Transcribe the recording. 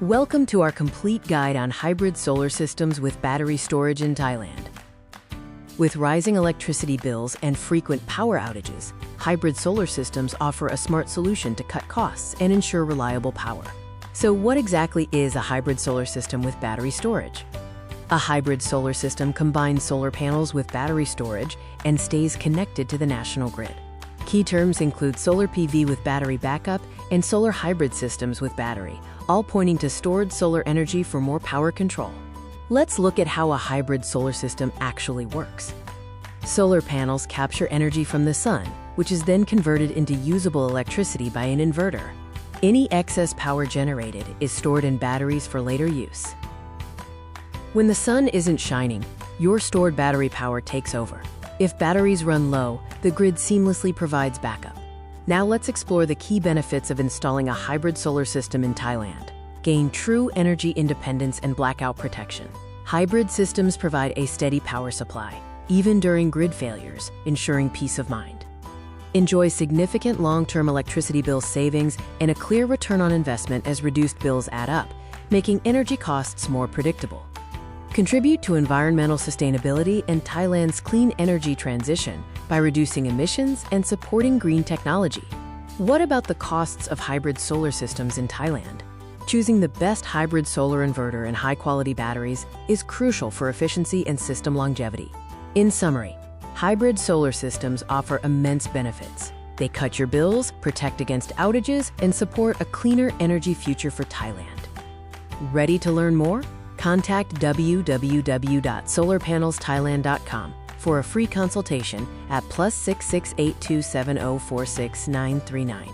Welcome to our complete guide on hybrid solar systems with battery storage in Thailand. With rising electricity bills and frequent power outages, hybrid solar systems offer a smart solution to cut costs and ensure reliable power. So what exactly is a hybrid solar system with battery storage? A hybrid solar system combines solar panels with battery storage and stays connected to the national grid. Key terms include solar PV with battery backup and solar hybrid systems with battery, all pointing to stored solar energy for more power control. Let's look at how a hybrid solar system actually works. Solar panels capture energy from the sun, which is then converted into usable electricity by an inverter. Any excess power generated is stored in batteries for later use. When the sun isn't shining, your stored battery power takes over. If batteries run low, the grid seamlessly provides backup. Now let's explore the key benefits of installing a hybrid solar system in Thailand. Gain true energy independence and blackout protection. Hybrid systems provide a steady power supply, even during grid failures, ensuring peace of mind. Enjoy significant long-term electricity bill savings and a clear return on investment as reduced bills add up, making energy costs more predictable. Contribute to environmental sustainability and Thailand's clean energy transition by reducing emissions and supporting green technology. What about the costs of hybrid solar systems in Thailand? Choosing the best hybrid solar inverter and high-quality batteries is crucial for efficiency and system longevity. In summary, hybrid solar systems offer immense benefits. They cut your bills, protect against outages, and support a cleaner energy future for Thailand. Ready to learn more? Contact www.solarpanelsthailand.com for a free consultation at +66827046939.